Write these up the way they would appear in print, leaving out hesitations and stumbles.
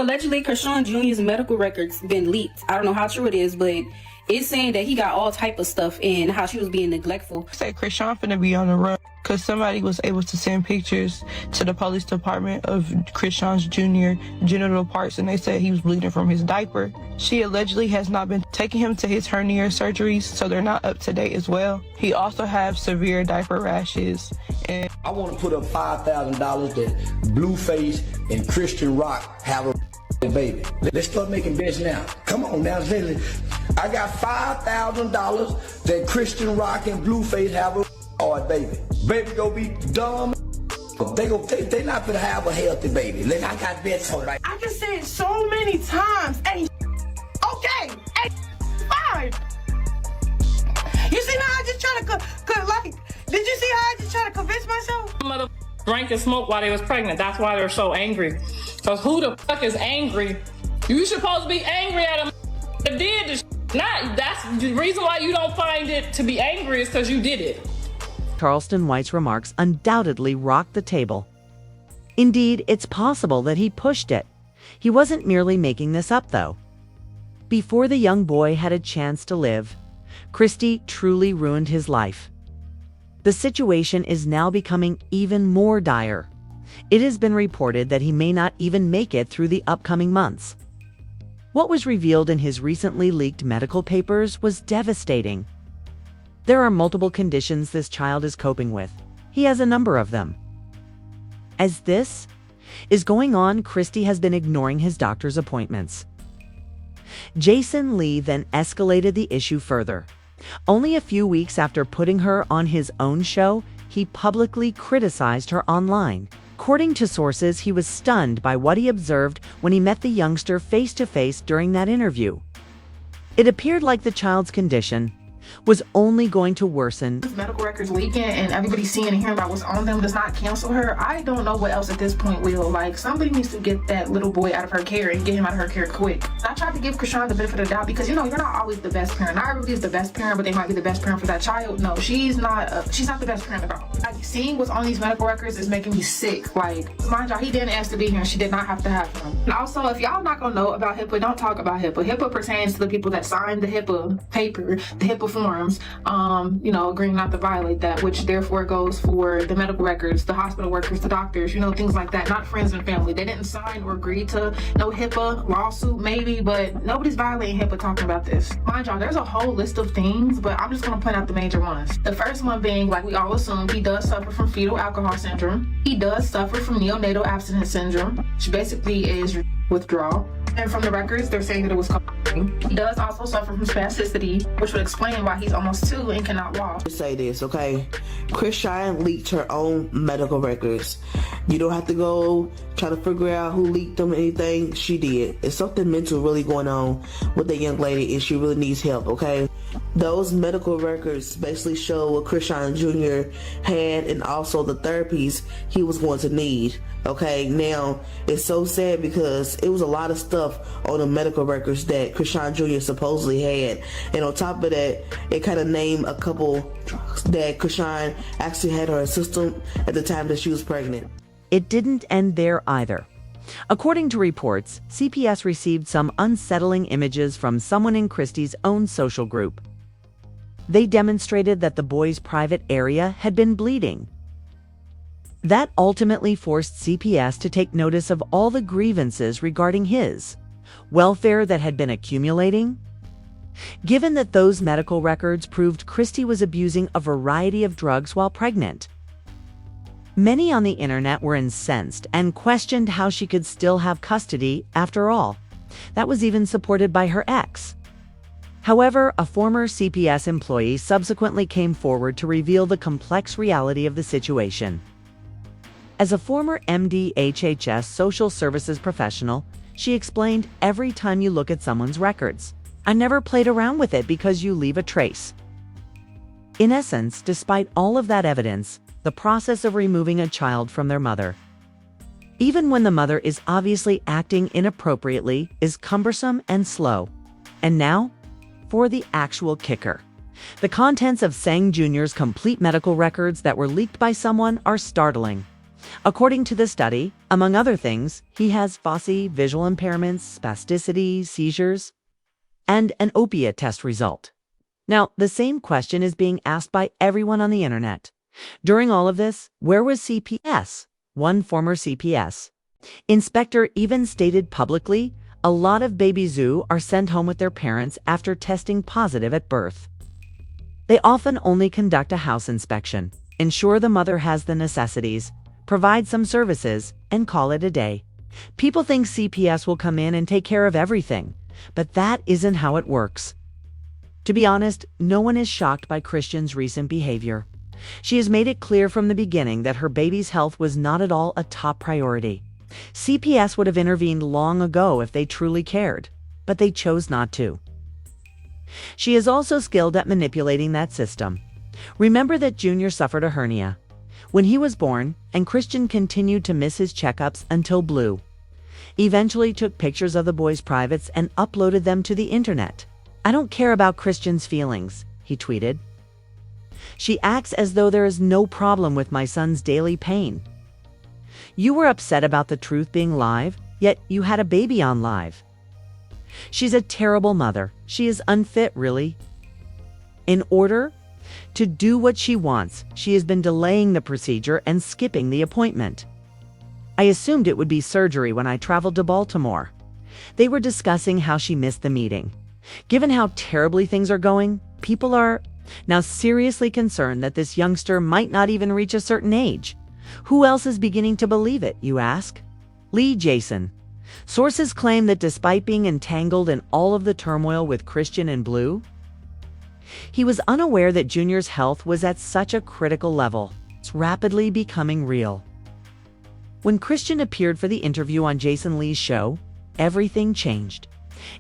Allegedly, Chrisean Jr.'s medical records been leaked. I don't know how true it is, but it's saying that he got all type of stuff and how she was being neglectful. Say Chrisean finna be on the run because somebody was able to send pictures to the police department of Chrisean Jr. genital parts, and they said he was bleeding from his diaper. She allegedly has not been taking him to his hernia surgeries, so they're not up to date as well. He also has severe diaper rashes. And I want to put up $5,000 that Blueface and Christian Rock have a baby. Let's start making bets now. Come on now, I got $5,000 that Christian Rock and Blueface have a baby. Baby gonna be dumb. They not gonna have a healthy baby. I got bets on it. I just said so many times, hey, okay, hey, fine. You see how I just try to, did you see how I just try to convince myself? Mother drank and smoked while they was pregnant. That's why they're so angry. Because who the fuck is angry? You supposed to be angry at them that did this. Not, that's the reason why you don't find it to be angry is because you did it. Charleston White's remarks undoubtedly rocked the table. Indeed, it's possible that he pushed it. He wasn't merely making this up, though. Before the young boy had a chance to live, Christy truly ruined his life. The situation is now becoming even more dire. It has been reported that he may not even make it through the upcoming months. What was revealed in his recently leaked medical papers was devastating. There are multiple conditions this child is coping with. He has a number of them. As this is going on, Christy has been ignoring his doctor's appointments. Jason Lee then escalated the issue further. Only a few weeks after putting her on his own show, he publicly criticized her online. According to sources, he was stunned by what he observed when he met the youngster face-to-face during that interview. It appeared like the child's condition was only going to worsen. Medical records leaking and everybody seeing and hearing about what's on them does not cancel her. I don't know what else at this point will. Somebody needs to get that little boy out of her care and get him out of her care quick. I tried to give Chrisean the benefit of the doubt because, you're not always the best parent. Not everybody is the best parent, but they might be the best parent for that child. No, she's not the best parent at all. Seeing what's on these medical records is making me sick. Mind y'all, he didn't ask to be here and she did not have to have him. And also, if y'all not gonna know about HIPAA, don't talk about HIPAA. HIPAA pertains to the people that signed the HIPAA paper, the HIPAA forms, agreeing not to violate that, which therefore goes for the medical records, the hospital workers, the doctors, things like that, not friends and family. They didn't sign or agree to no HIPAA lawsuit, maybe, but nobody's violating HIPAA talking about this. Mind y'all, there's a whole list of things, but I'm just gonna point out the major ones. The first one being, like we all assume, he does suffer from fetal alcohol syndrome. He does suffer from neonatal abstinence syndrome, which basically is withdrawal. And from the records, they're saying that it was cocaine. He does also suffer from spasticity, which would explain why he's almost 2 and cannot walk. Say this, okay? Chrisean leaked her own medical records. You don't have to go try to figure out who leaked them or anything. She did. It's something mental really going on with that young lady and she really needs help, okay? Those medical records basically show what Chrisean Jr. had and also the therapies he was going to need. Okay, now it's so sad because it was a lot of stuff on the medical records that Chrisean Jr. supposedly had, and on top of that, it kind of named a couple drugs that Chrisean actually had her system at the time that she was pregnant. It didn't end there either. According to reports, CPS received some unsettling images from someone in Christy's own social group. They demonstrated that the boy's private area had been bleeding. That ultimately forced CPS to take notice of all the grievances regarding his welfare that had been accumulating. Given that those medical records proved Christy was abusing a variety of drugs while pregnant, many on the internet were incensed and questioned how she could still have custody after all. That was even supported by her ex. However, a former CPS employee subsequently came forward to reveal the complex reality of the situation. As a former MDHHS social services professional, she explained, every time you look at someone's records, I never played around with it because you leave a trace. In essence, despite all of that evidence, the process of removing a child from their mother, even when the mother is obviously acting inappropriately, is cumbersome and slow. And now, for the actual kicker. The contents of Sang Jr.'s complete medical records that were leaked by someone are startling. According to the study, among other things, he has fussy visual impairments, spasticity, seizures, and an opiate test result. Now, the same question is being asked by everyone on the internet. During all of this, where was CPS? One former CPS inspector even stated publicly, a lot of baby zoo are sent home with their parents after testing positive at birth. They often only conduct a house inspection, ensure the mother has the necessities, provide some services, and call it a day. People think CPS will come in and take care of everything, but that isn't how it works. To be honest, no one is shocked by Chrisean's recent behavior. She has made it clear from the beginning that her baby's health was not at all a top priority. CPS would have intervened long ago if they truly cared, but they chose not to. She is also skilled at manipulating that system. Remember that Junior suffered a hernia when he was born, and Chrisean continued to miss his checkups until Blue eventually took pictures of the boy's privates and uploaded them to the internet. "I don't care about Chrisean's feelings," he tweeted. "She acts as though there is no problem with my son's daily pain. You were upset about the truth being live, yet you had a baby on live. She's a terrible mother. She is unfit, really. In order to do what she wants, she has been delaying the procedure and skipping the appointment. I assumed it would be surgery when I traveled to Baltimore." They were discussing how she missed the meeting. Given how terribly things are going, people are now seriously concerned that this youngster might not even reach a certain age. Who else is beginning to believe it, you ask? Lee Jason. Sources claim that despite being entangled in all of the turmoil with Chrisean and Blue, he was unaware that Junior's health was at such a critical level. It's rapidly becoming real. When Chrisean appeared for the interview on Jason Lee's show, everything changed.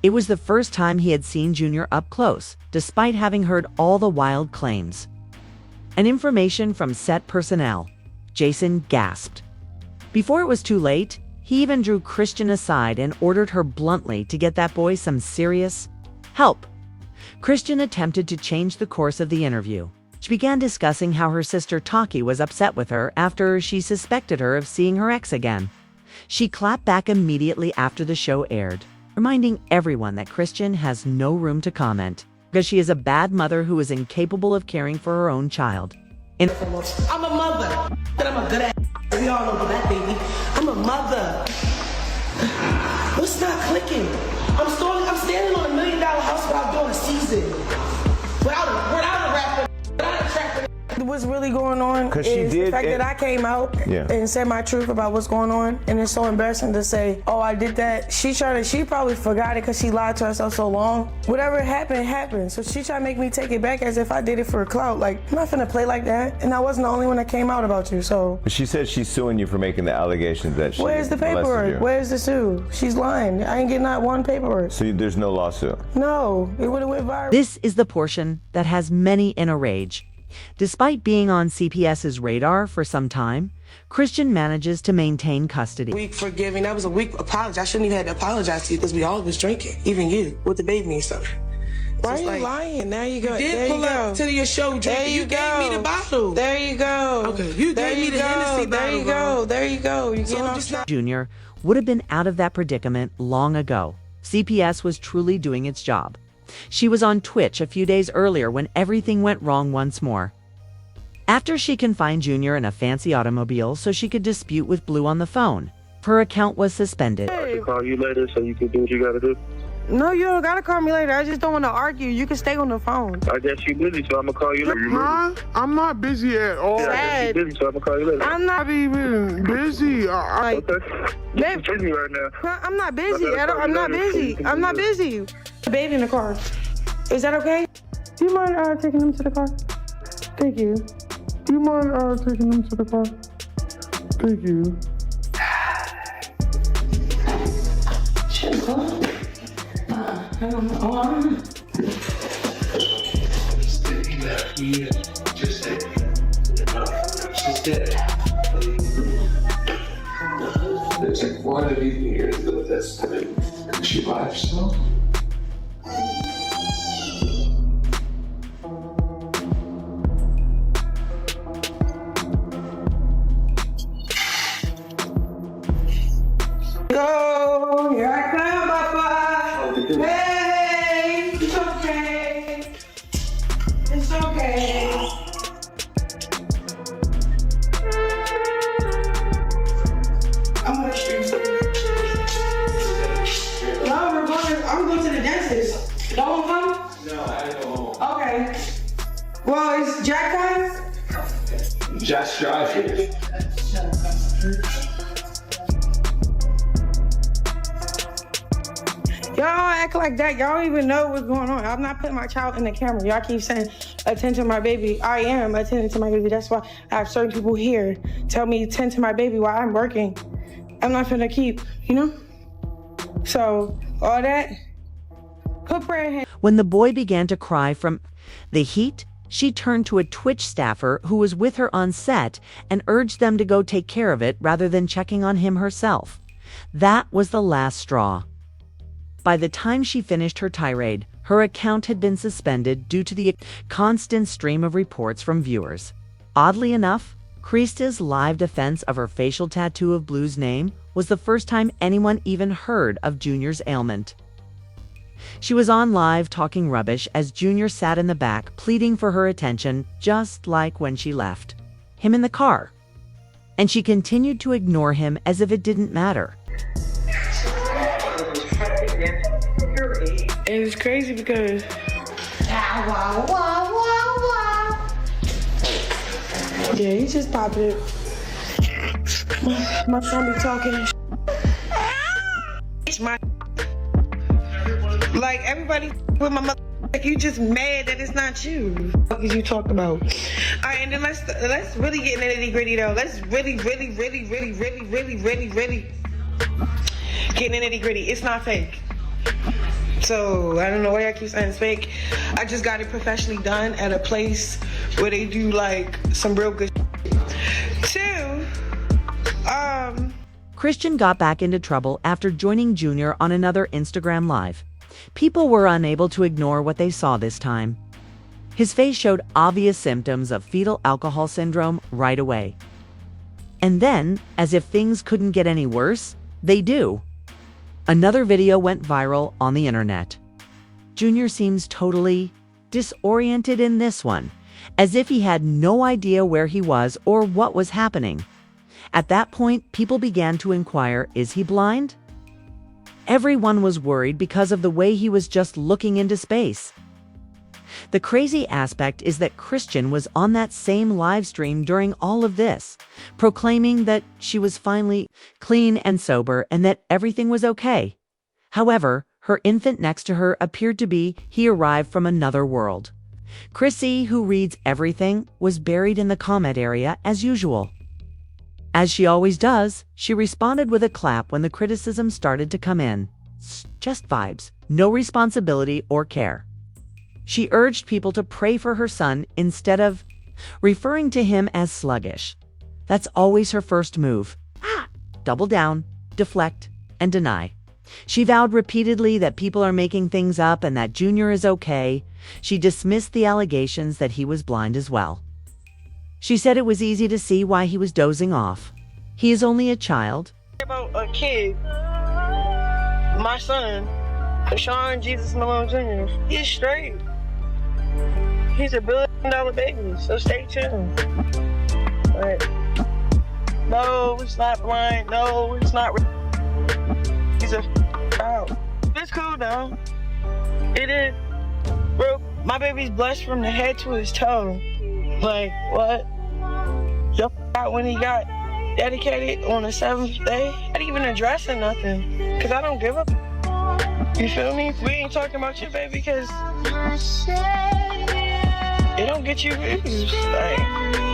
It was the first time he had seen Junior up close, despite having heard all the wild claims. And information from set personnel. Jason gasped. Before it was too late, he even drew Chrisean aside and ordered her bluntly to get that boy some serious help. Chrisean attempted to change the course of the interview. She began discussing how her sister Taki was upset with her after she suspected her of seeing her ex again. She clapped back immediately after the show aired, reminding everyone that Chrisean has no room to comment because she is a bad mother who is incapable of caring for her own child. I'm a mother, but I'm a good ass. We all know that, baby. I'm a mother. What's not clicking? I'm standing on $1 million house without doing a season. Without a rapper, without a trapper. What's really going on is the fact that I came out and said my truth about what's going on, and it's so embarrassing to say, oh, I did that. She probably forgot it because she lied to herself so long. Whatever happened, happened. So she tried to make me take it back as if I did it for a clout. Like, I'm not finna play like that. And I wasn't the only one that came out about you, so. But she said she's suing you for making the allegations that she Where's the paperwork? Where's the sue? She's lying. I ain't getting not one paperwork. So there's no lawsuit? No, it would've went viral. This is the portion that has many in a rage. Despite being on CPS's radar for some time, Chrisean manages to maintain custody. Weak forgiving. That was a weak apology. I shouldn't even had to apologize to you because we all was drinking, even you, with the baby and stuff. Why are you lying? There you go. You did pull up to your show drinking. There you go. Gave me the bottle. There you go. Okay, you gave me the Hennessy bottle. There you go. There you go. You getting off track. Junior would have been out of that predicament long ago. CPS was truly doing its job. She was on Twitch a few days earlier when everything went wrong once more. After she confined Junior in a fancy automobile so she could dispute with Blue on the phone, her account was suspended. I can call you later so you can do what you gotta do. No, you don't gotta call me later. I just don't want to argue. You can stay on the phone. I guess you're busy, so I'm gonna call you later. Huh? I'm not busy at all. Yeah, I guess you're busy, so I'm gonna call you later. I'm not even busy. Okay. You're busy right now. I'm not busy at all. I'm not busy. I'm not busy. The baby in the car. Is that okay? Do you mind taking him to the car? Thank you. Do you mind taking him to the car? Thank you. There's like 400 people here to deal with this. I mean, she live still? Hey, it's okay. It's okay. I'm on the street. No, I'm going to the dentist. Don't come? No, I go home. Okay. Well, is Jack coming? Just drive here. Y'all act like that. Y'all don't even know what's going on. I'm not putting my child in the camera. Y'all keep saying, attend to my baby. I am attending to my baby. That's why I have certain people here tell me, attend to my baby while I'm working. I'm not finna keep, you know? So, all that, put prayer in hand. When the boy began to cry from the heat, she turned to a Twitch staffer who was with her on set and urged them to go take care of it rather than checking on him herself. That was the last straw. By the time she finished her tirade, her account had been suspended due to the constant stream of reports from viewers. Oddly enough, Christa's live defense of her facial tattoo of Blue's name was the first time anyone even heard of Junior's ailment. She was on live talking rubbish as Junior sat in the back pleading for her attention, just like when she left him in the car. And she continued to ignore him as if it didn't matter. And it's crazy because yeah, he just popped it. My son be talking. It's my like everybody with my mother. Like you just mad that it's not you. What is you talking about? All right, and then let's really get in the nitty gritty though. Let's really get in the nitty gritty. It's not fake. So I don't know why I keep saying it's fake. I just got it professionally done at a place where they do like some real good Two, Christian got back into trouble after joining Junior on another Instagram Live. People were unable to ignore what they saw this time. His face showed obvious symptoms of fetal alcohol syndrome right away. And then, as if things couldn't get any worse, they do. Another video went viral on the internet. Junior seems totally disoriented in this one, as if he had no idea where he was or what was happening. At that point, people began to inquire, is he blind? Everyone was worried because of the way he was just looking into space. The crazy aspect is that Christian was on that same live stream during all of this, proclaiming that she was finally clean and sober and that everything was okay. However, her infant next to her appeared to be he arrived from another world. Chrissy, who reads everything, was buried in the comment area as usual. As she always does, she responded with a clap when the criticism started to come in. Just vibes, no responsibility or care. She urged people to pray for her son instead of referring to him as sluggish. That's always her first move. Double down, deflect, and deny. She vowed repeatedly that people are making things up and that Junior is okay. She dismissed the allegations that he was blind as well. She said it was easy to see why he was dozing off. He is only a child. About a kid, my son, Chrisean Jr. He's straight. He's $1 billion baby, so stay tuned. But no, it's not blind. No, it's not. He's a child. It's cool though. It is. Bro, my baby's blessed from the head to his toe. Like, what? Y'all out when he got dedicated on the 7th day? I didn't even address it nothing. Cause I don't give up. You feel me? We ain't talking about your baby because it don't get you views. Like,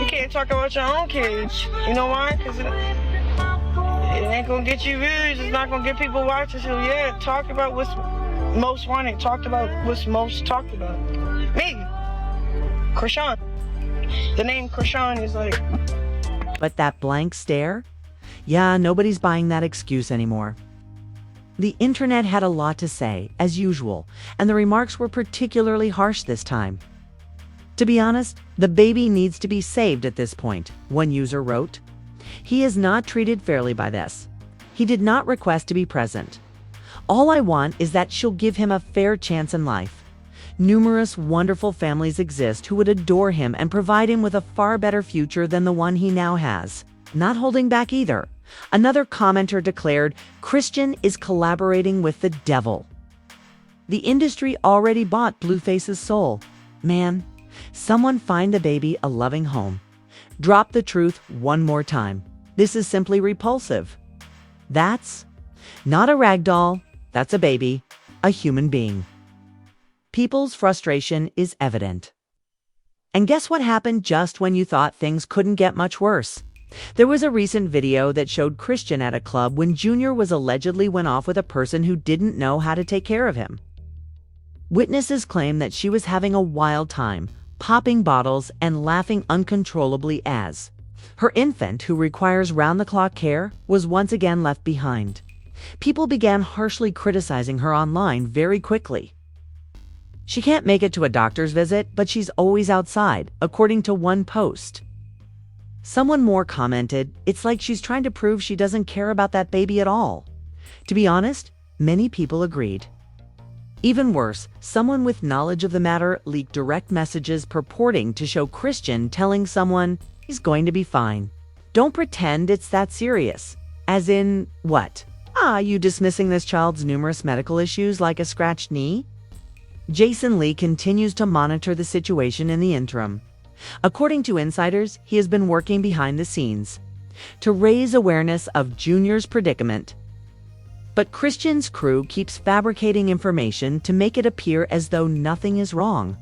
you can't talk about your own kids. You know why? Cause it ain't gonna get you views. It's not gonna get people watching. So yeah, talk about what's most wanted. Talk about what's most talked about. Me, Chrisean. The name Chrisean is like... But that blank stare? Yeah, nobody's buying that excuse anymore. The internet had a lot to say, as usual, and the remarks were particularly harsh this time. To be honest, the baby needs to be saved at this point, one user wrote. He is not treated fairly by this. He did not request to be present. All I want is that she'll give him a fair chance in life. Numerous wonderful families exist who would adore him and provide him with a far better future than the one he now has. Not holding back either. Another commenter declared, Chrisean is collaborating with the devil. The industry already bought Blueface's soul. Man, someone find the baby a loving home. Drop the truth one more time. This is simply repulsive. That's not a rag doll. That's a baby, a human being. People's frustration is evident. And guess what happened just when you thought things couldn't get much worse? There was a recent video that showed Chrisean at a club when Jr. was allegedly went off with a person who didn't know how to take care of him. Witnesses claim that she was having a wild time, popping bottles and laughing uncontrollably as her infant, who requires round-the-clock care, was once again left behind. People began harshly criticizing her online very quickly. She can't make it to a doctor's visit, but she's always outside, according to one post. Someone more commented, it's like she's trying to prove she doesn't care about that baby at all. To be honest, many people agreed. Even worse, someone with knowledge of the matter leaked direct messages purporting to show Chrisean telling someone he's going to be fine. Don't pretend it's that serious. As in, what? You dismissing this child's numerous medical issues like a scratched knee? Jason Lee continues to monitor the situation in the interim. According to insiders, he has been working behind the scenes to raise awareness of Junior's predicament. But Chrisean's crew keeps fabricating information to make it appear as though nothing is wrong.